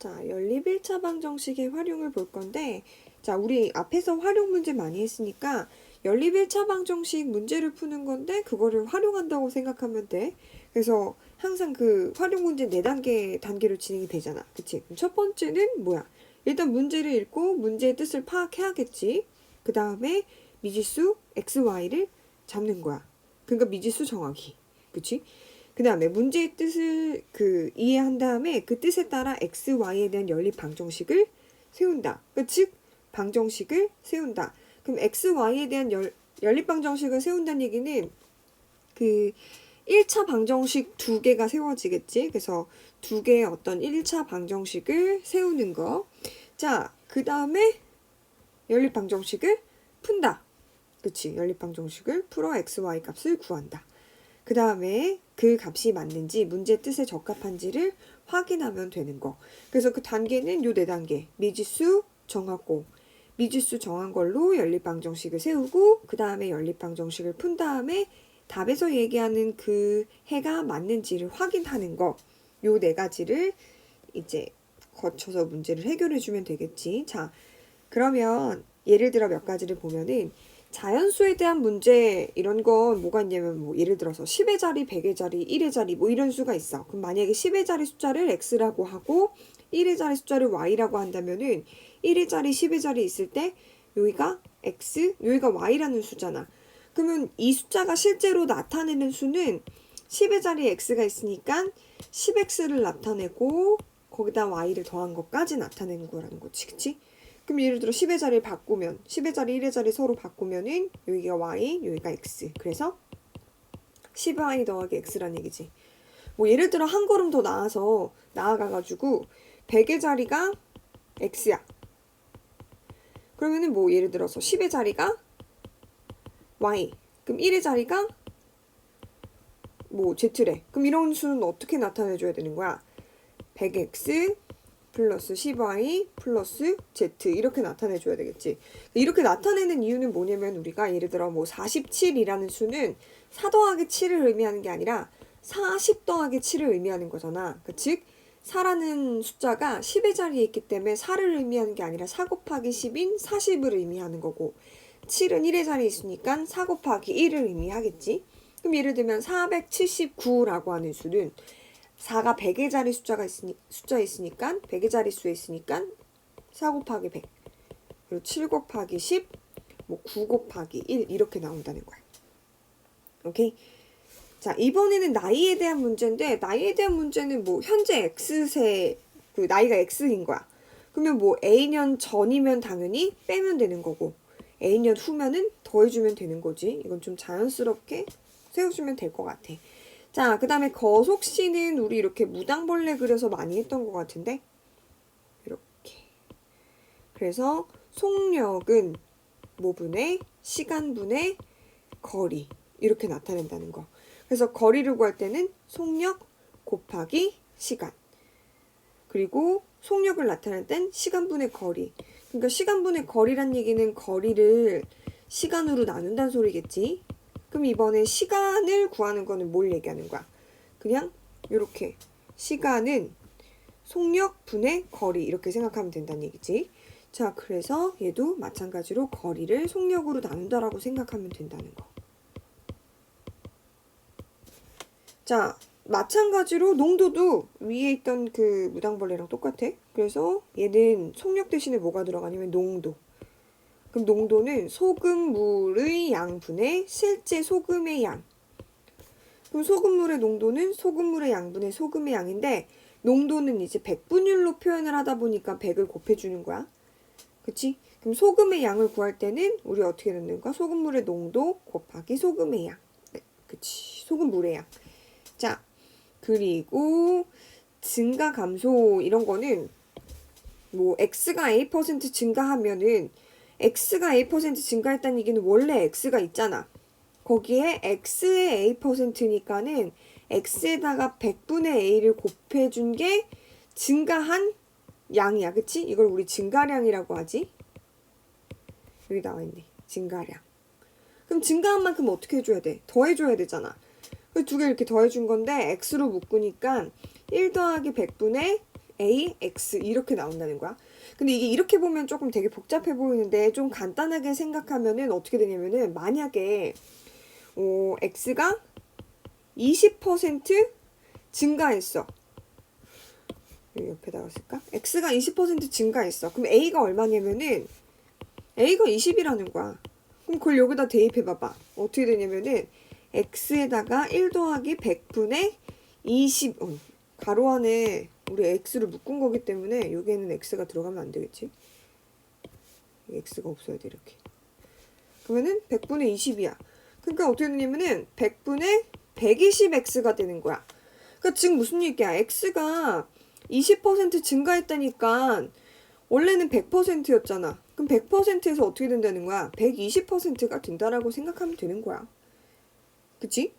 자, 연립 1차 방정식의 활용을 볼 건데, 자, 우리 앞에서 활용 문제 많이 했으니까 연립 1차 방정식 문제를 푸는 건데 그거를 활용한다고 생각하면 돼. 그래서 항상 그 활용 문제 4단계로 진행이 되잖아. 그치? 그럼 첫 번째는 뭐야? 일단 문제를 읽고 문제의 뜻을 파악해야겠지. 그 다음에 미지수 XY를 잡는 거야. 그러니까 미지수 정하기. 그치? 그 다음에 문제의 뜻을 이해한 다음에 그 뜻에 따라 x, y에 대한 연립 방정식을 세운다. 즉 방정식을 세운다. 그럼 x, y에 대한 연립 방정식을 세운다는 얘기는 그 1차 방정식 2개가 세워지겠지. 그래서 2개의 어떤 1차 방정식을 세우는 거. 자, 그 다음에 연립 방정식을 푼다. 그치? 연립 방정식을 풀어 x, y 값을 구한다. 그 다음에 그 값이 맞는지 문제 뜻에 적합한지를 확인하면 되는 거. 그래서 그 단계는 요 4단계. 미지수 정하고 미지수 정한 걸로 연립방정식을 세우고 그 다음에 연립방정식을 푼 다음에 답에서 얘기하는 그 해가 맞는지를 확인하는 거. 요 4가지를 이제 거쳐서 문제를 해결해 주면 되겠지. 자, 그러면 예를 들어 몇 가지를 보면은 자연수에 대한 문제 이런 건 뭐가 있냐면 뭐 예를 들어서 10의 자리, 100의 자리, 1의 자리 뭐 이런 수가 있어. 그럼 만약에 10의 자리 숫자를 x라고 하고 1의 자리 숫자를 y라고 한다면은 1의 자리, 10의 자리 있을 때 여기가 x, 여기가 y라는 수잖아. 그러면 이 숫자가 실제로 나타내는 수는 10의 자리에 x가 있으니까 10x를 나타내고 거기다 y를 더한 것까지 나타내는 거라는 거지. 그치? 그럼 예를 들어 10의 자리를 바꾸면 10의 자리, 1의 자리 서로 바꾸면은 여기가 y, 여기가 x. 그래서 10y 더하기 x란 얘기지. 뭐 예를 들어 한 걸음 더 나아가가지고 100의 자리가 x야. 그러면은 뭐 예를 들어서 10의 자리가 y. 그럼 1의 자리가 뭐 z래. 그럼 이런 수는 어떻게 나타내줘야 되는 거야? 100x 플러스 10y 플러스 z 이렇게 나타내줘야 되겠지. 이렇게 나타내는 이유는 뭐냐면 우리가 예를 들어 뭐 47이라는 수는 4 더하기 7을 의미하는 게 아니라 40 더하기 7을 의미하는 거잖아. 즉 4라는 숫자가 10의 자리에 있기 때문에 4를 의미하는 게 아니라 4 곱하기 10인 40을 의미하는 거고 7은 1의 자리에 있으니까 4 곱하기 1을 의미하겠지. 그럼 예를 들면 479라고 하는 수는 4가 100의 자리 숫자에 있으니까 100의 자리 수에 있으니까 4 곱하기 100 그리고 7 곱하기 10 뭐 9 곱하기 1 이렇게 나온다는 거야. 오케이? 자, 이번에는 나이에 대한 문제인데 나이에 대한 문제는 뭐 현재 X세 그 나이가 X인 거야. 그러면 뭐 A년 전이면 당연히 빼면 되는 거고 A년 후면은 더해주면 되는 거지. 이건 좀 자연스럽게 세워주면 될 것 같아. 자, 그 다음에 거속시는 우리 이렇게 무당벌레 그려서 많이 했던 것 같은데 이렇게. 그래서 속력은 뭐분의 시간분의 거리 이렇게 나타낸다는 거. 그래서 거리를 구할 때는 속력 곱하기 시간. 그리고 속력을 나타낼 땐 시간분의 거리. 그러니까 시간분의 거리란 얘기는 거리를 시간으로 나눈다는 소리겠지. 그럼 이번에 시간을 구하는 거는 뭘 얘기하는 거야? 그냥 이렇게 시간은 속력 분의 거리 이렇게 생각하면 된다는 얘기지. 자, 그래서 얘도 마찬가지로 거리를 속력으로 나눈다라고 생각하면 된다는 거. 자, 마찬가지로 농도도 위에 있던 그 무당벌레랑 똑같아. 그래서 얘는 속력 대신에 뭐가 들어가냐면 농도. 그럼 농도는 소금물의 양분의 실제 소금의 양. 그럼 소금물의 농도는 소금물의 양분의 소금의 양인데 농도는 이제 백분율로 표현을 하다 보니까 100을 곱해주는 거야. 그치? 그럼 소금의 양을 구할 때는 우리 어떻게 넣는 거야? 소금물의 농도 곱하기 소금의 양. 네, 그치? 소금물의 양. 자, 그리고 증가 감소 이런 거는 뭐 x가 a% 증가하면은 x가 a% 증가했다는 얘기는 원래 x가 있잖아. 거기에 x의 a%니까는 x에다가 100분의 a를 곱해준 게 증가한 양이야. 그치? 이걸 우리 증가량이라고 하지. 여기 나와있네. 증가량. 그럼 증가한 만큼 어떻게 해줘야 돼? 더해줘야 되잖아. 그 2개 이렇게 더해준 건데 x로 묶으니까 1 더하기 100분의 A, X 이렇게 나온다는 거야. 근데 이게 이렇게 보면 조금 되게 복잡해 보이는데 좀 간단하게 생각하면은 어떻게 되냐면은 만약에 X가 20% 증가했어. 여기 옆에다가 쓸까? X가 20% 증가했어. 그럼 A가 얼마냐면은 A가 20이라는 거야. 그럼 그걸 여기다 대입해 봐봐. 어떻게 되냐면은 X에다가 1 더하기 100분의 20 가로 안에 우리 X를 묶은 거기 때문에 여기에는 X가 들어가면 안 되겠지. X가 없어야 돼 이렇게. 그러면은 100분의 20이야. 그러니까 어떻게 되냐면은 100분의 120X가 되는 거야. 그러니까 지금 무슨 얘기야? X가 20% 증가했다니까 원래는 100%였잖아. 그럼 100%에서 어떻게 된다는 거야? 120%가 된다라고 생각하면 되는 거야. 그치?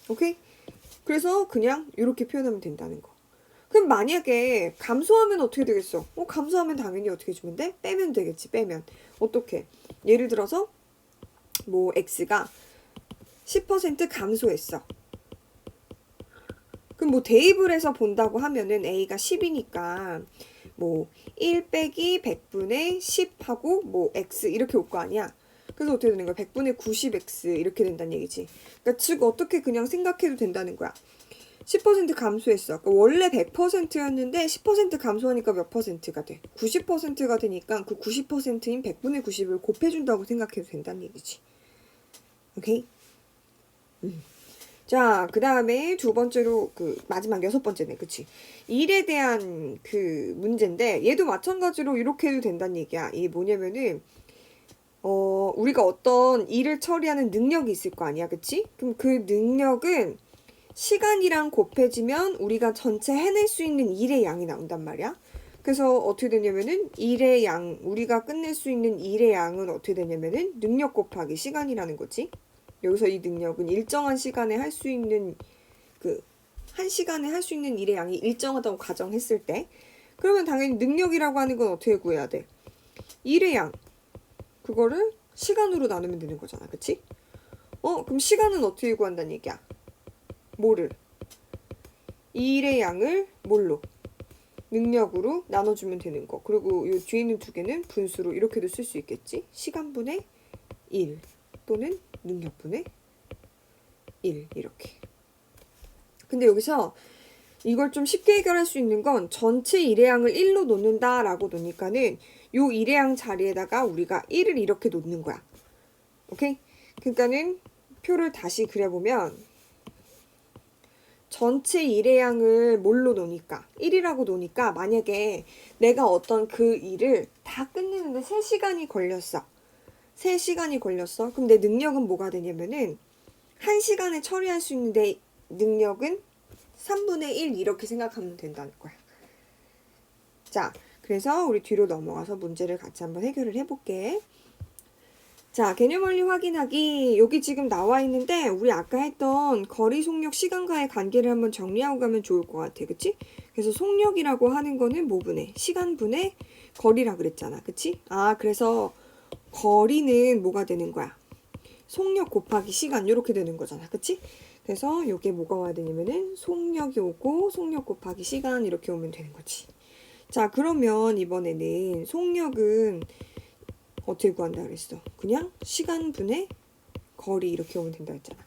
오케이? 그래서 그냥 이렇게 표현하면 된다는 거. 그럼 만약에 감소하면 어떻게 되겠어? 감소하면 당연히 어떻게 주면 돼? 빼면 되겠지, 빼면. 어떻게? 예를 들어서 뭐 X가 10% 감소했어. 그럼 뭐 대입을 해서 본다고 하면은 A가 10이니까 뭐 1 빼기 100분의 10하고 뭐 X 이렇게 올 거 아니야. 그래서 어떻게 되는 거야? 100분의 90X 이렇게 된다는 얘기지. 그러니까 즉 어떻게 그냥 생각해도 된다는 거야. 10% 감소했어. 그러니까 원래 100%였는데 10% 감소하니까 몇 퍼센트가 돼? 90%가 되니까 그 90%인 100분의 90을 곱해준다고 생각해도 된다는 얘기지. 오케이? 자, 그 다음에 두 번째로 마지막 6번째네. 그치? 일에 대한 문제인데 얘도 마찬가지로 이렇게 해도 된다는 얘기야. 이게 뭐냐면은 우리가 어떤 일을 처리하는 능력이 있을 거 아니야. 그치? 그럼 그 능력은 시간이랑 곱해지면 우리가 전체 해낼 수 있는 일의 양이 나온단 말이야. 그래서 어떻게 되냐면은 일의 양, 우리가 끝낼 수 있는 일의 양은 어떻게 되냐면은 능력 곱하기 시간이라는 거지. 여기서 이 능력은 일정한 시간에 할 수 있는 한 시간에 할 수 있는 일의 양이 일정하다고 가정했을 때 그러면 당연히 능력이라고 하는 건 어떻게 구해야 돼? 일의 양 그거를 시간으로 나누면 되는 거잖아. 그치? 그럼 시간은 어떻게 구한다는 얘기야? 뭐를? 일의 양을 뭘로? 능력으로 나눠주면 되는 거. 그리고 이 뒤에 있는 두 개는 분수로 이렇게도 쓸 수 있겠지? 시간분의 1 또는 능력분의 1 이렇게. 근데 여기서 이걸 좀 쉽게 해결할 수 있는 건 전체 일의 양을 1로 놓는다 라고 놓으니까는 요 일의 양 자리에다가 우리가 1을 이렇게 놓는 거야. 오케이? 그러니까는 표를 다시 그려보면 전체 일의 양을 뭘로 놓으니까 1이라고 놓으니까 만약에 내가 어떤 그 일을 다 끝내는데 3시간이 걸렸어. 3시간이 걸렸어. 그럼 내 능력은 뭐가 되냐면은 1시간에 처리할 수 있는 내 능력은 3분의 1 이렇게 생각하면 된다는 거야. 자, 그래서 우리 뒤로 넘어가서 문제를 같이 한번 해결을 해볼게. 자, 개념 원리 확인하기. 여기 지금 나와 있는데 우리 아까 했던 거리, 속력, 시간과의 관계를 한번 정리하고 가면 좋을 것 같아. 그치? 그래서 속력이라고 하는 거는 뭐 분의? 시간분의 거리라 그랬잖아. 그치? 그래서 거리는 뭐가 되는 거야? 속력 곱하기 시간 이렇게 되는 거잖아. 그치? 그래서 요게 뭐가 와야 되냐면은 속력이 오고 속력 곱하기 시간 이렇게 오면 되는 거지. 자, 그러면 이번에는 속력은 어떻게 구한다 그랬어? 그냥 시간 분의 거리 이렇게 오면 된다 했잖아.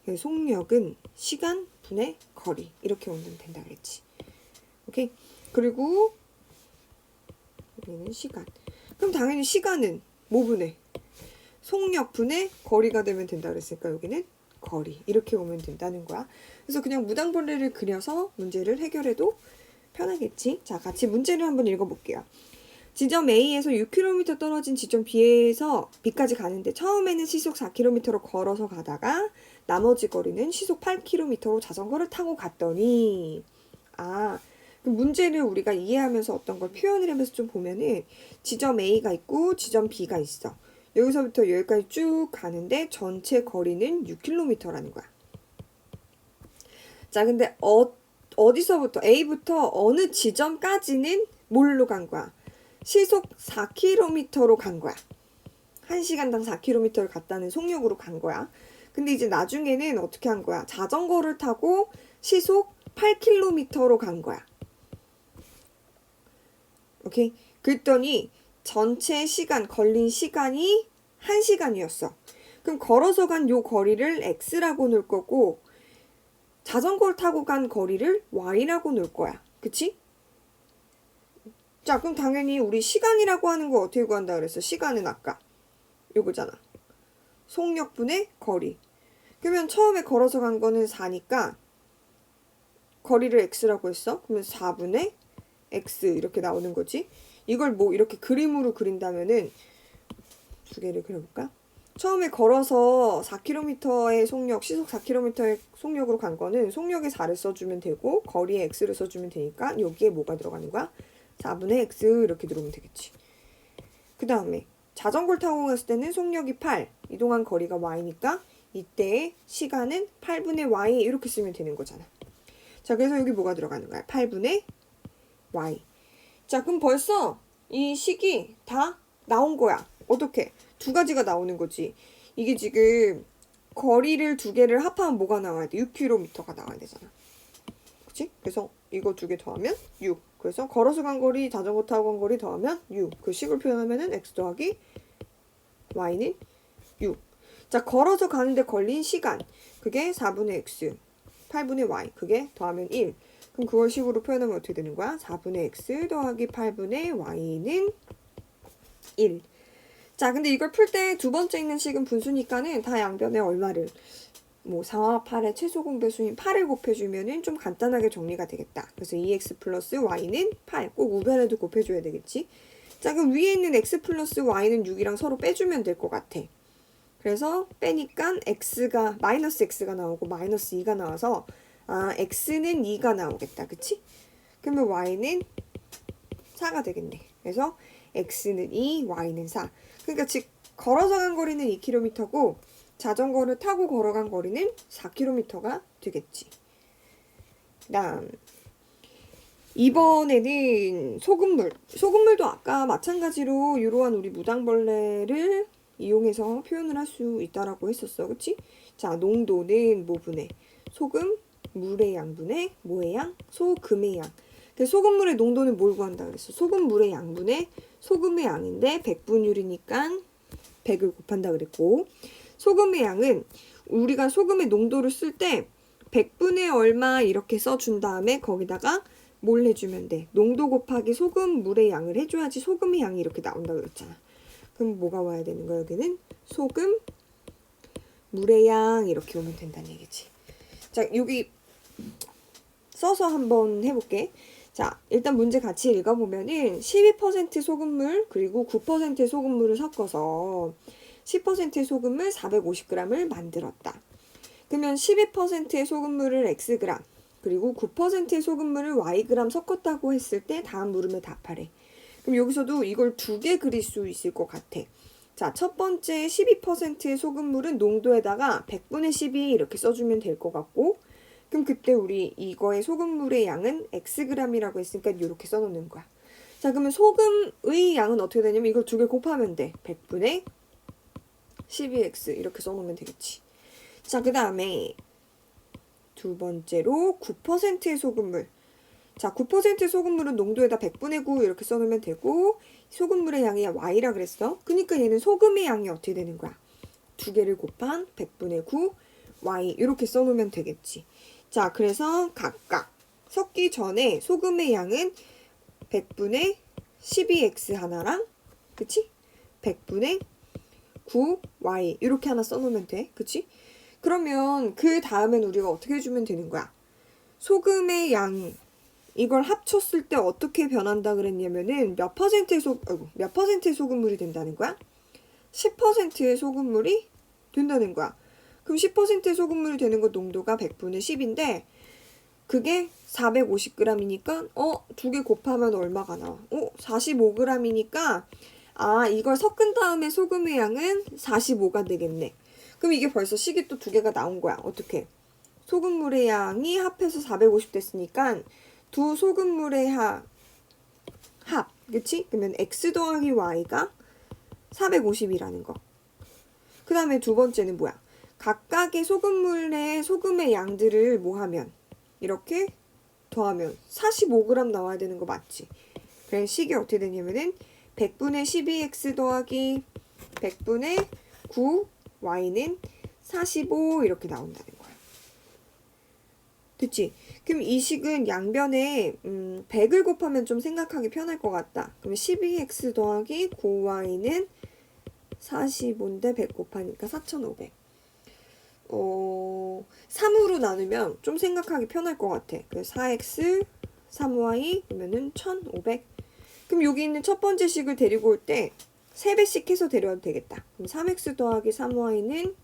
그래서 속력은 시간 분의 거리 이렇게 오면 된다 그랬지. 오케이? 그리고 여기는 시간. 그럼 당연히 시간은 뭐 분의? 속력 분의 거리가 되면 된다 그랬으니까 여기는 거리 이렇게 오면 된다는 거야. 그래서 그냥 무당벌레를 그려서 문제를 해결해도 편하겠지. 자, 같이 문제를 한번 읽어볼게요. 지점 A에서 6km 떨어진 지점 B에서 B까지 가는데 처음에는 시속 4km로 걸어서 가다가 나머지 거리는 시속 8km로 자전거를 타고 갔더니 그 문제를 우리가 이해하면서 어떤 걸 표현을 하면서 좀 보면은 지점 A가 있고 지점 B가 있어. 여기서부터 여기까지 쭉 가는데 전체 거리는 6km라는 거야. 자, 근데 어디서부터 A부터 어느 지점까지는 뭘로 간 거야? 시속 4km로 간 거야. 1시간당 4km를 갔다는 속력으로 간 거야. 근데 이제 나중에는 어떻게 한 거야? 자전거를 타고 시속 8km로 간 거야. 오케이? 그랬더니 전체 시간, 걸린 시간이 1시간이었어. 그럼 걸어서 간 요 거리를 x라고 놓을 거고 자전거를 타고 간 거리를 y라고 놓을 거야. 그치? 자, 그럼 당연히 우리 시간이라고 하는 거 어떻게 구한다 그랬어? 시간은 아까 요거잖아. 속력분의 거리. 그러면 처음에 걸어서 간 거는 4니까 거리를 x라고 했어. 그러면 4분의 x 이렇게 나오는 거지. 이걸 뭐 이렇게 그림으로 그린다면은 두 개를 그려볼까? 처음에 걸어서 4km의 속력, 시속 4km의 속력으로 간 거는 속력에 4를 써주면 되고 거리에 x를 써주면 되니까 여기에 뭐가 들어가는 거야? 4분의 x 이렇게 들어오면 되겠지. 그 다음에 자전거를 타고 갔을 때는 속력이 8, 이동한 거리가 y니까 이때의 시간은 8분의 y 이렇게 쓰면 되는 거잖아. 자, 그래서 여기 뭐가 들어가는 거야? 8분의 y. 자, 그럼 벌써 이 식이 다 나온 거야. 어떻게? 두 가지가 나오는 거지. 이게 지금 거리를 두 개를 합하면 뭐가 나와야 돼? 6km가 나와야 되잖아. 그치? 그래서 이거 두 개 더하면 6. 그래서 걸어서 간 거리, 자전거 타고 간 거리 더하면 6. 그 식을 표현하면은 x 더하기 y는 6. 자, 걸어서 가는데 걸린 시간. 그게 4분의 x, 8분의 y. 그게 더하면 1. 그럼 그걸 식으로 표현하면 어떻게 되는 거야? 4분의 x 더하기 8분의 y는 1. 자, 근데 이걸 풀 때 두 번째 있는 식은 분수니까는 다 양변에 얼마를 뭐 4와 8의 최소 공배수인 8을 곱해주면은 좀 간단하게 정리가 되겠다. 그래서 2x 플러스 y는 8. 꼭 우변에도 곱해줘야 되겠지. 자, 그럼 위에 있는 x 플러스 y는 6이랑 서로 빼주면 될 것 같아. 그래서 빼니까 x가 마이너스 x가 나오고 마이너스 2가 나와서 x는 2가 나오겠다. 그치? 그러면 y는 4가 되겠네. 그래서 x는 2, y는 4. 그러니까 즉 걸어서 간 거리는 2km고 자전거를 타고 걸어간 거리는 4km가 되겠지. 그다음 이번에는 소금물. 소금물도 아까 마찬가지로 이러한 우리 무당벌레를 이용해서 표현을 할 수 있다라고 했었어. 그치? 자, 농도는 뭐분의 소금, 물의 양분의 뭐의 양? 소금의 양. 근데 소금물의 농도는 뭘 구한다 그랬어? 소금물의 양분의 소금의 양인데 100분율이니까 100을 곱한다 그랬고 소금의 양은 우리가 소금의 농도를 쓸 때 100분의 얼마 이렇게 써준 다음에 거기다가 뭘 해주면 돼? 농도 곱하기 소금물의 양을 해줘야지 소금의 양이 이렇게 나온다 그랬잖아. 그럼 뭐가 와야 되는 거야? 여기는 소금, 물의 양 이렇게 오면 된다는 얘기지. 자, 여기 써서 한번 해볼게. 자, 일단 문제 같이 읽어보면은 12% 소금물 그리고 9%의 소금물을 섞어서 10%의 소금물 450g을 만들었다. 그러면 12%의 소금물을 xg 그리고 9%의 소금물을 yg 섞었다고 했을 때 다음 물음에 답하래. 그럼 여기서도 이걸 두 개 그릴 수 있을 것 같아. 자, 첫 번째 12%의 소금물은 농도에다가 100분의 12 이렇게 써주면 될 것 같고 그럼 그때 우리 이거의 소금물의 양은 xg이라고 했으니까 이렇게 써놓는 거야. 자, 그러면 소금의 양은 어떻게 되냐면 이걸 두 개 곱하면 돼. 100분의 12x 이렇게 써놓으면 되겠지. 자, 그 다음에 두 번째로 9%의 소금물. 자, 9%의 소금물은 농도에다 100분의 9 이렇게 써놓으면 되고 소금물의 양이 y라 그랬어. 그러니까 얘는 소금의 양이 어떻게 되는 거야? 두 개를 곱한 100분의 9 y 이렇게 써놓으면 되겠지. 자, 그래서 각각 섞기 전에 소금의 양은 100분의 12x 하나랑 그치? 100분의 9y 이렇게 하나 써놓으면 돼. 그치? 그러면 그 다음엔 우리가 어떻게 해주면 되는 거야? 소금의 양 이걸 합쳤을 때 어떻게 변한다 그랬냐면은 몇 퍼센트의 소금물이 된다는 거야? 10%의 소금물이 된다는 거야. 그럼 10%의 소금물이 되는 거 농도가 100분의 10인데 그게 450g이니까 두 개 곱하면 얼마가 나와? 45g이니까 이걸 섞은 다음에 소금의 양은 45가 되겠네. 그럼 이게 벌써 식이 또 두 개가 나온 거야. 어떻게? 소금물의 양이 합해서 450 됐으니까 두 소금물의 합. 그치? 그러면 x 더하기 y가 450이라는 거. 그 다음에 두 번째는 뭐야? 각각의 소금의 양들을 뭐 하면? 이렇게 더하면 45g 나와야 되는 거 맞지? 그래서 식이 어떻게 되냐면은 100분의 12x 더하기 100분의 9 y는 45 이렇게 나온다는 거야. 됐지? 그럼 이 식은 양변에 100을 곱하면 좀 생각하기 편할 것 같다. 그러면 12x 더하기 9y는 45인데 100 곱하니까 4500. 3으로 나누면 좀 생각하기 편할 것 같아. 그래서 4x, 3y 그러면은 1500. 그럼 여기 있는 첫 번째 식을 데리고 올 때 3배씩 해서 데려와도 되겠다. 그럼 3x 더하기 3y는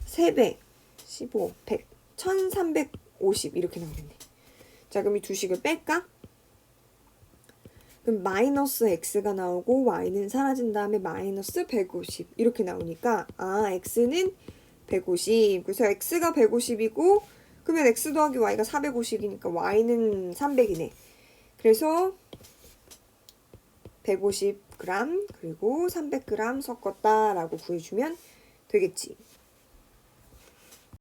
3배, 15, 100, 1350 이렇게 나오겠네. 자, 그럼 이 두 식을 뺄까? 그럼 마이너스 x가 나오고 y는 사라진 다음에 마이너스 150 이렇게 나오니까 x는 150. 그래서 x가 150이고 그러면 x 더하기 y가 450이니까 y는 300이네. 그래서 150g 그리고 300g 섞었다라고 구해주면 되겠지.